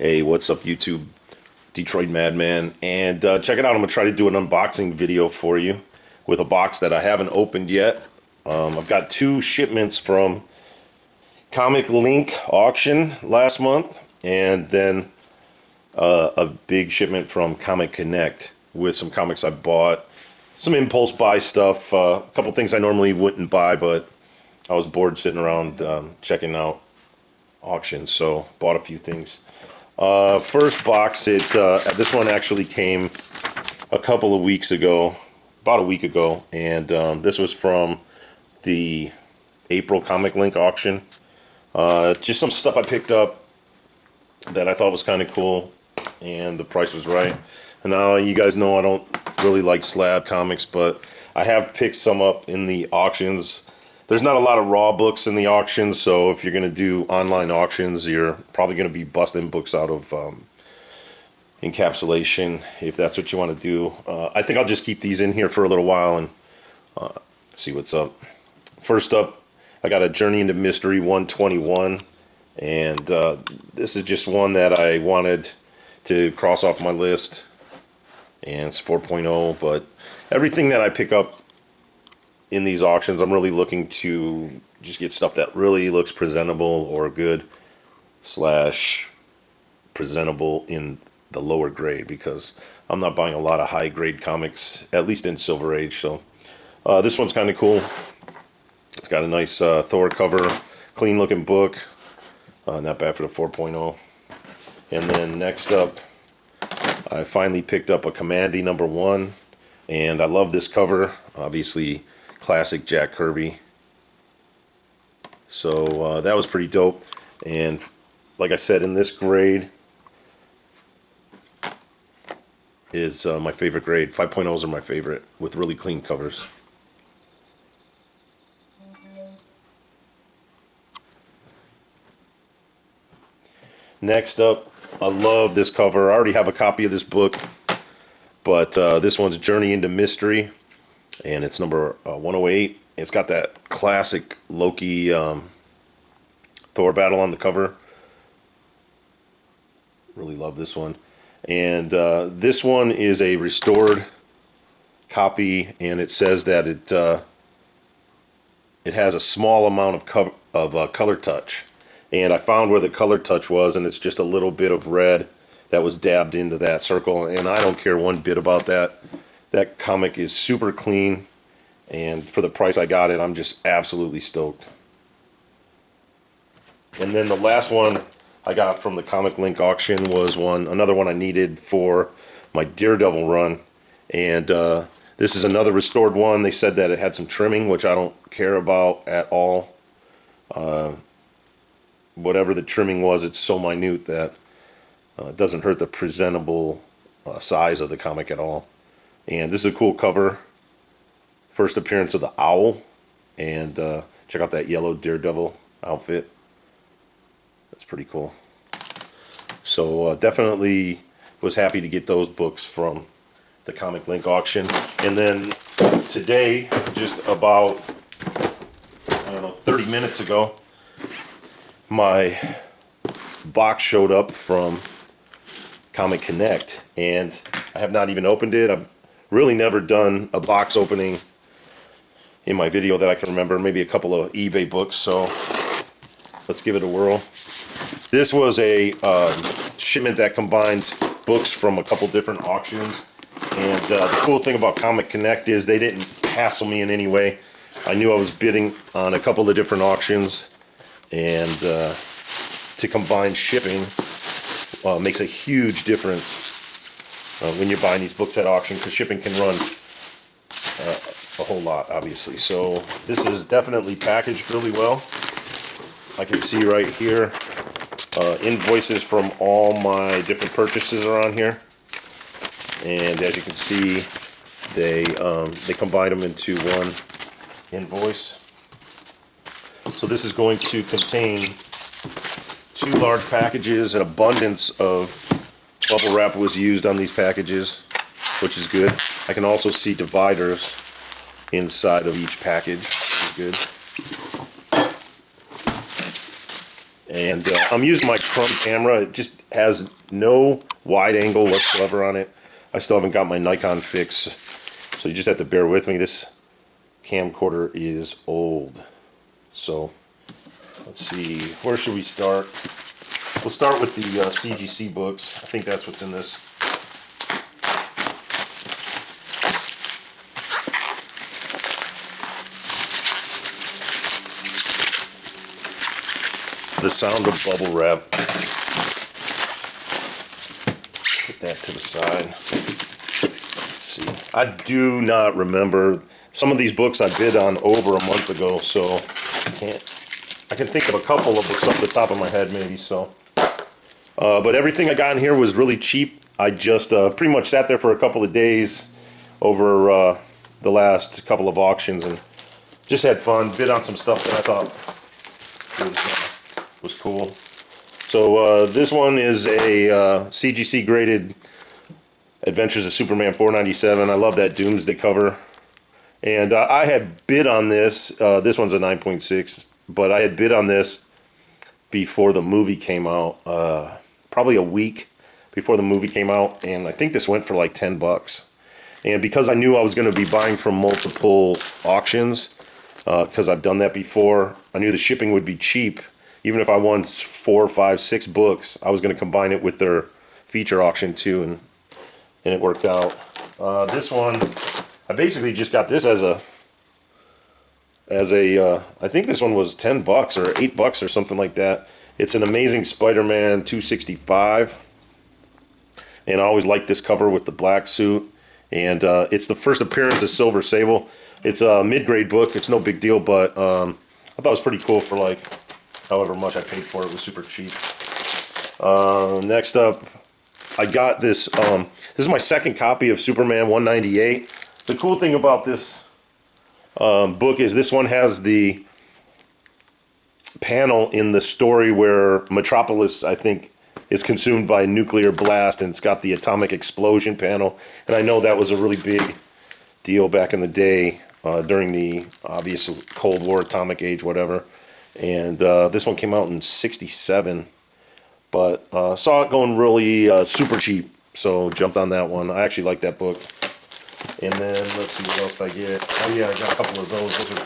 Hey, what's up, YouTube? Detroit Madman, and check it out. I'm gonna try to do an unboxing video for you with a box that I haven't opened yet. I've got two shipments from Comic Link auction last month, and then a big shipment from Comic Connect with some comics I bought, some impulse buy stuff, a couple things I normally wouldn't buy, but I was bored sitting around checking out auctions, so bought a few things. First box, this one actually came a couple of weeks ago, about a week ago, and this was from the April Comic Link auction. Just some stuff I picked up that I thought was kind of cool, and the price was right. And now you guys know I don't really like slab comics, but I have picked some up in the auctions. There's not a lot of raw books in the auctions, so if you're going to do online auctions, you're probably going to be busting books out of encapsulation, if that's what you want to do. I think I'll just keep these in here for a little while and see what's up. First up, I got a Journey into Mystery 121, and this is just one that I wanted to cross off my list, and it's 4.0, but everything that I pick up in these auctions, I'm really looking to just get stuff that really looks presentable or good slash presentable in the lower grade, because I'm not buying a lot of high grade comics, at least in Silver Age. So this one's kind of cool. It's got a nice Thor cover, clean looking book, not bad for the 4.0. And then next up, I finally picked up a Commandy #1, and I love this cover, obviously classic Jack Kirby. So that was pretty dope, and like I said, in this grade is my favorite grade. 5.0s are my favorite, with really clean covers. Next up, I love this cover. I already have a copy of this book, but this one's Journey into Mystery, and it's number 108. It's got that classic Loki Thor battle on the cover. Really love this one. And this one is a restored copy, and it says that it has a small amount of color touch. And I found where the color touch was, and it's just a little bit of red that was dabbed into that circle, and I don't care one bit about that. That comic is super clean, and for the price I got it, I'm just absolutely stoked. And then the last one I got from the Comic Link auction was another one I needed for my Daredevil run, and this is another restored one. They said that it had some trimming, which I don't care about at all. Whatever the trimming was, it's so minute that it doesn't hurt the presentable size of the comic at all. And this is a cool cover. First appearance of the owl, and check out that yellow Daredevil outfit. That's pretty cool. So definitely was happy to get those books from the Comic Link auction. And then today, just about, I don't know, 30 minutes ago, my box showed up from Comic Connect, and I have not even opened it. I've really never done a box opening in my video that I can remember. Maybe a couple of eBay books, so let's give it a whirl. This was a shipment that combined books from a couple different auctions, and the cool thing about Comic Connect is they didn't hassle me in any way. I knew I was bidding on a couple of different auctions, and to combine shipping makes a huge difference when you're buying these books at auction, because shipping can run a whole lot, obviously. So this is definitely packaged really well. I can see right here invoices from all my different purchases are on here, and as you can see, they combine them into one invoice. So this is going to contain 2 large packages. An abundance of bubble wrap was used on these packages, which is good. I can also see dividers inside of each package, which is good. And I'm using my Crumb camera. It just has no wide angle whatsoever on it. I still haven't got my Nikon fix, so you just have to bear with me. This camcorder is old. So let's see, where should we start? We'll start with the CGC books. I think that's what's in this. The Sound of Bubble Wrap. Put that to the side. Let's see. I do not remember. Some of these books I bid on over a month ago, so I can think of a couple of books off the top of my head maybe, so. But everything I got in here was really cheap. I just pretty much sat there for a couple of days over the last couple of auctions and just had fun, bid on some stuff that I thought was cool. So this one is a CGC graded Adventures of Superman 497. I love that Doomsday cover. And I had bid on this. This one's a 9.6, but I had bid on this before the movie came out. Probably a week before the movie came out, and I think this went for like $10. And because I knew I was going to be buying from multiple auctions, because I've done that before, I knew the shipping would be cheap. Even if I won 4, 5, 6 books, I was going to combine it with their feature auction too, and it worked out. This one, I basically just got this as a I think this one was $10 or $8 or something like that. It's an Amazing Spider-Man 265, and I always liked this cover with the black suit. And it's the first appearance of Silver Sable. It's a mid-grade book. It's no big deal, but I thought it was pretty cool for like however much I paid for it. It was super cheap. Next up, I got this. This is my second copy of Superman 198. The cool thing about this book is this one has the panel in the story where Metropolis, I think, is consumed by a nuclear blast, and it's got the atomic explosion panel. And I know that was a really big deal back in the day during the obvious Cold War, atomic age, whatever. And this one came out in '67, but saw it going really super cheap, so jumped on that one. I actually like that book. And then let's see what else I get. Oh yeah, I got a couple of those. Those are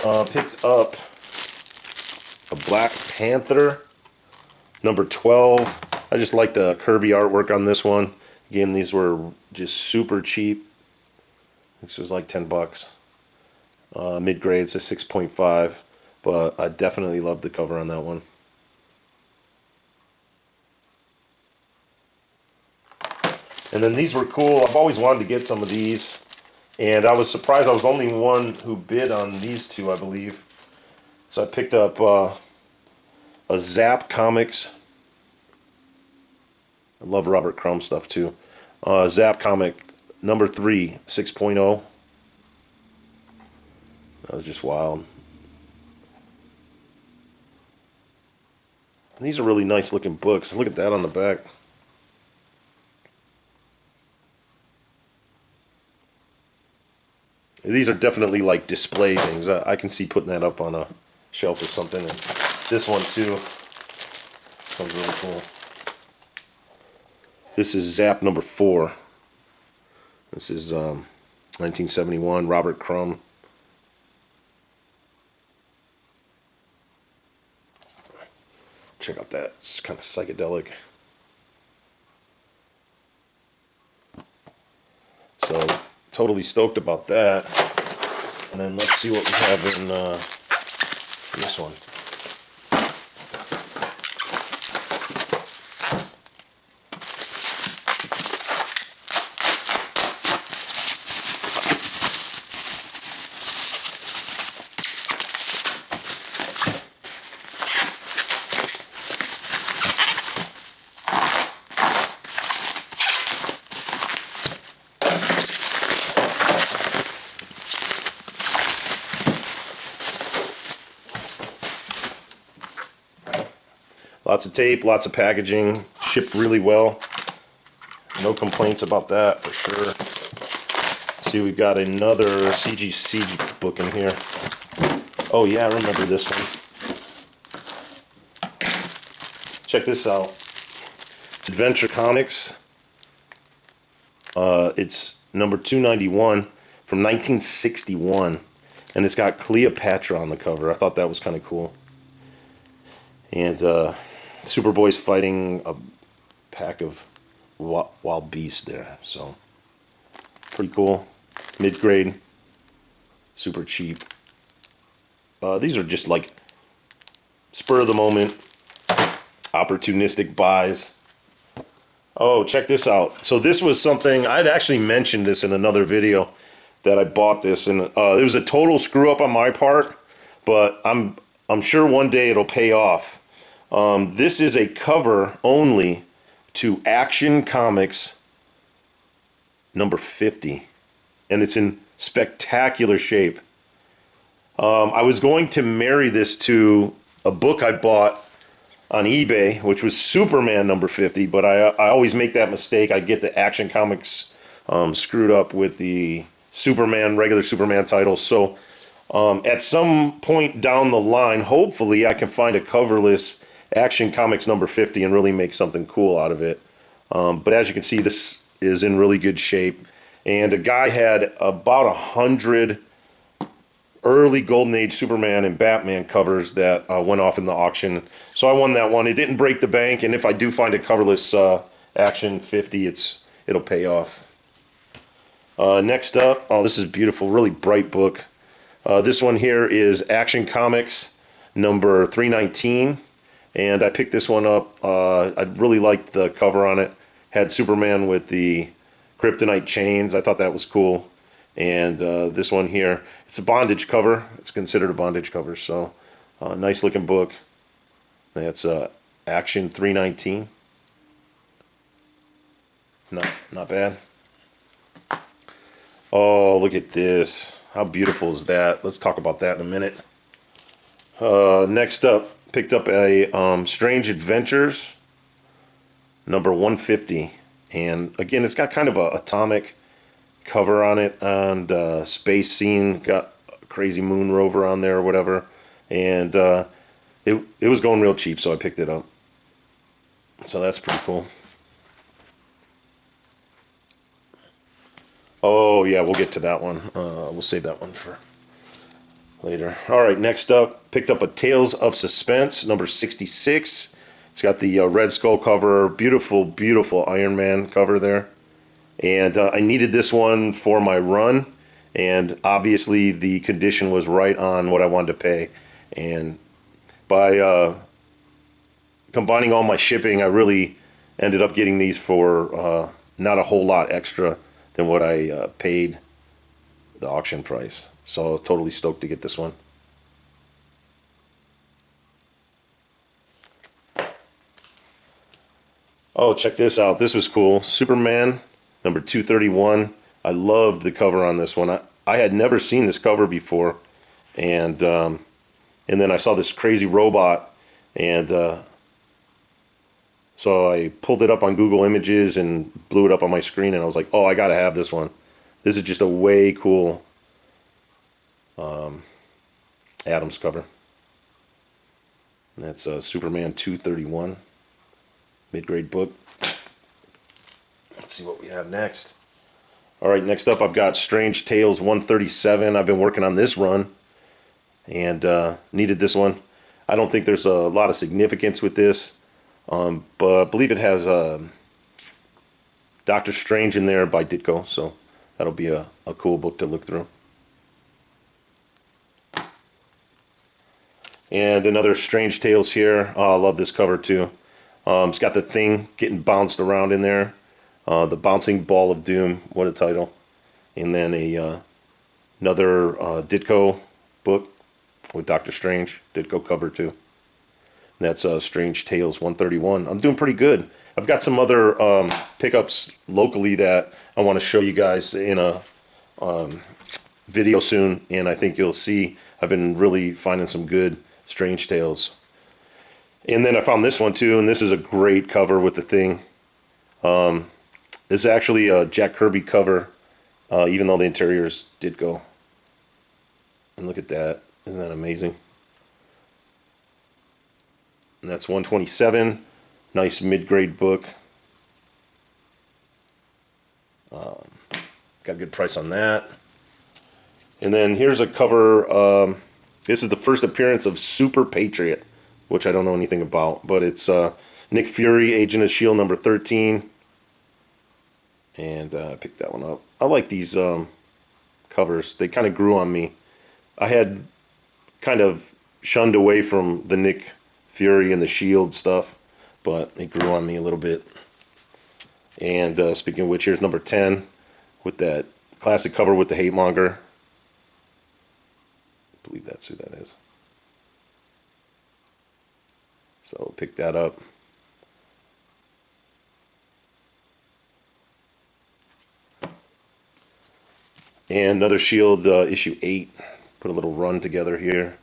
cool. Picked up a Black Panther number 12. I just like the Kirby artwork on this one. Again, these were just super cheap. This was like $10. Mid-grade, it's a 6.5, but I definitely love the cover on that one. And then these were cool. I've always wanted to get some of these, and I was surprised I was the only one who bid on these two, I believe. So I picked up a Zap Comics. I love Robert Crumb stuff too. Zap Comic number 3, 6.0. That was just wild. And these are really nice looking books. Look at that on the back. These are definitely like display things. I can see putting that up on a shelf or something. And this one too. Sounds really cool. This is Zap number 4. This is 1971, Robert Crumb. Check out that. It's kind of psychedelic. So, totally stoked about that. And then let's see what we have in this one. Lots of tape, lots of packaging, shipped really well. No complaints about that for sure. Let's see, we've got another CGC book in here. Oh yeah, I remember this one. check this out. It's Adventure Comics. It's number 291 from 1961. And it's got Cleopatra on the cover. I thought that was kind of cool. And Superboy's fighting a pack of wild beasts there. So, pretty cool. Mid-grade. Super cheap. These are just like spur of the moment, opportunistic buys. Oh, check this out. So this was something, I'd actually mentioned this in another video that I bought this, and it was a total screw up on my part, but I'm sure one day it'll pay off. This is a cover only to Action Comics number 50, and it's in spectacular shape. I was going to marry this to a book I bought on eBay, which was Superman number 50, but I always make that mistake. I get the Action Comics screwed up with the Superman, regular Superman title. So at some point down the line, hopefully I can find a coverless Action Comics number 50 and really make something cool out of it. But as you can see, this is in really good shape. And a guy had about 100 early Golden Age Superman and Batman covers that went off in the auction. So I won that one. It didn't break the bank, and if I do find a coverless Action 50, it'll pay off. Next up, oh, this is beautiful, really bright book. This one here is Action Comics number 319, and I picked this one up. I really liked the cover on it. Had Superman with the kryptonite chains. I thought that was cool. And this one here, it's a bondage cover. It's considered a bondage cover, so nice looking book. That's Action 319. Not bad. Oh, look at this. How beautiful is that? Let's talk about that in a minute. Next up, picked up a Strange Adventures number 150. And again, it's got kind of a atomic cover on it, and space scene, got a crazy moon rover on there or whatever. And it was going real cheap, so I picked it up. So that's pretty cool. Oh, yeah, we'll get to that one. We'll save that one for later. All right, next up, picked up a Tales of Suspense, number 66. It's got the Red Skull cover. Beautiful, beautiful Iron Man cover there. And I needed this one for my run. And obviously, the condition was right on what I wanted to pay. And by combining all my shipping, I really ended up getting these for not a whole lot extra than what I paid the auction price. So totally stoked to get this one. Oh, check this out. This was cool. Superman number 231. I loved the cover on this one. I had never seen this cover before. And then I saw this crazy robot, and so I pulled it up on Google Images and blew it up on my screen, and I was like, oh, I gotta have this one. This is just a way cool Adams cover. And that's Superman 231, mid-grade book. Let's see what we have next. All right, next up I've got Strange Tales 137. I've been working on this run and needed this one. I don't think there's a lot of significance with this. But I believe it has Doctor Strange in there by Ditko, so that'll be a cool book to look through. And another Strange Tales here. Oh, I love this cover too. It's got the Thing getting bounced around in there. The Bouncing Ball of Doom, what a title. And then another Ditko book with Doctor Strange, Ditko cover too. That's Strange Tales 131. I'm doing pretty good. I've got some other pickups locally that I want to show you guys in a video soon, and I think you'll see I've been really finding some good Strange Tales. And then I found this one too, and this is a great cover with the Thing. This is actually a Jack Kirby cover, even though the interiors did go. And look at that. Isn't that amazing? And that's 127. Nice mid-grade book. Got a good price on that. And then here's a cover. This is the first appearance of Super Patriot, which I don't know anything about, but it's Nick Fury, Agent of S.H.I.E.L.D. number 13. And I picked that one up. I like these covers. They kind of grew on me. I had kind of shunned away from the Nick Fury and the S.H.I.E.L.D. stuff, but it grew on me a little bit. And speaking of which, here's number 10 with that classic cover with the Hatemonger. I believe that's who that is. So pick that up. And another S.H.I.E.L.D. issue 8. Put a little run together here.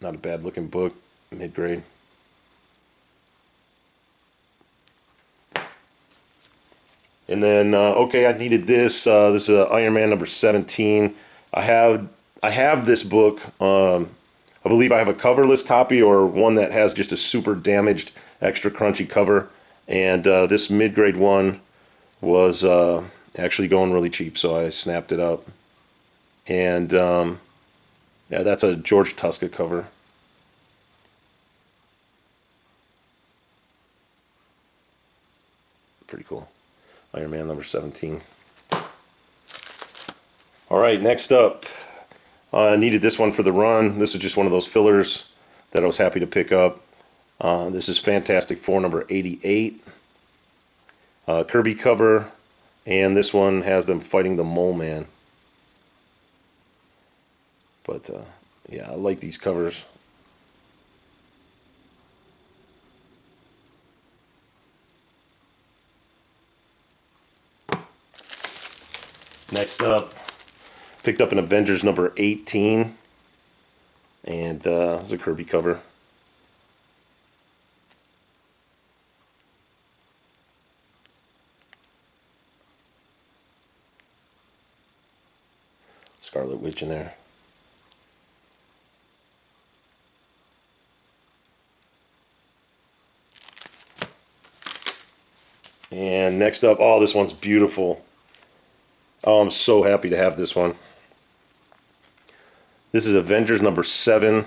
Not a bad looking book, mid-grade. And then, okay, I needed this. This is Iron Man number 17. I have this book. I believe I have a coverless copy or one that has just a super damaged, extra crunchy cover. And this mid-grade one was actually going really cheap, so I snapped it up. And yeah, that's a George Tuska cover. Pretty cool. Iron Man number 17. All right, next up, I needed this one for the run. This is just one of those fillers that I was happy to pick up. This is Fantastic Four number 88. Kirby cover, and this one has them fighting the Mole Man. But yeah, I like these covers. Next up, picked up an Avengers number 18, and it's a Kirby cover. Scarlet Witch in there. And next up, oh, this one's beautiful. Oh, I'm so happy to have this one. This is Avengers number 7.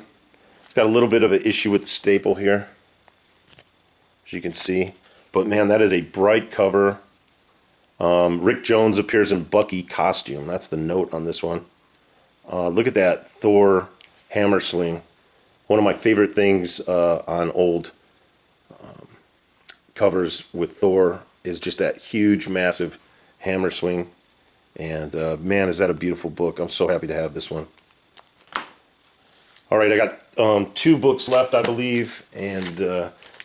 It's got a little bit of an issue with the staple here, as you can see. But man, that is a bright cover. Rick Jones appears in Bucky costume. That's the note on this one. Look at that Thor hammer swing. One of my favorite things on old covers with Thor is just that huge, massive hammer swing. And man, is that a beautiful book. I'm so happy to have this one. All right, I got 2 books left, I believe. And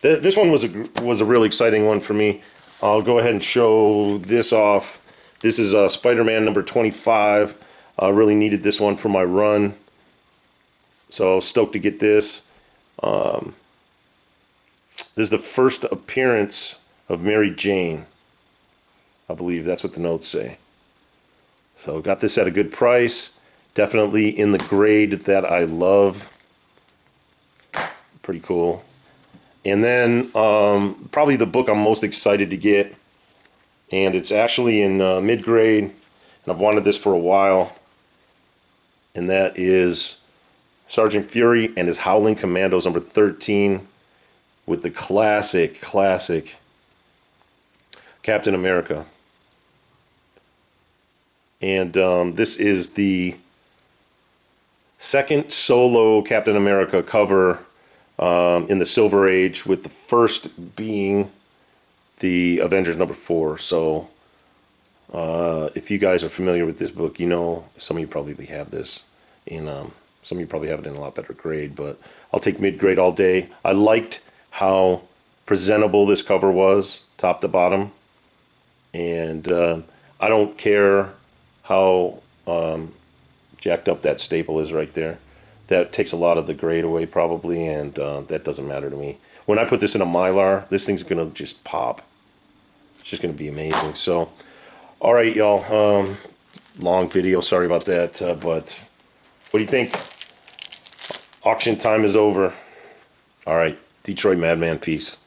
this one was a really exciting one for me. I'll go ahead and show this off. This is SpiderMan number 25. I really needed this one for my run. So stoked to get this. This is the first appearance of Mary Jane. I believe that's what the notes say. So got this at a good price. Definitely in the grade that I love. Pretty cool. And then probably the book I'm most excited to get. And it's actually in mid-grade. And I've wanted this for a while. And that is Sergeant Fury and his Howling Commandos number 13. With the classic Captain America. And this is the second solo Captain America cover in the Silver Age, with the first being the Avengers number 4. So if you guys are familiar with this book, you know some of you probably have this in some of you probably have it in a lot better grade, but I'll take mid-grade all day. I liked how presentable this cover was, top to bottom, and I don't care how jacked up that staple is right there. That takes a lot of the grade away probably, and that doesn't matter to me. When I put this in a Mylar, this thing's gonna just pop. It's just gonna be amazing. So, all right, y'all. Long video. Sorry about that. But what do you think? Auction time is over. All right. Detroit Madman piece.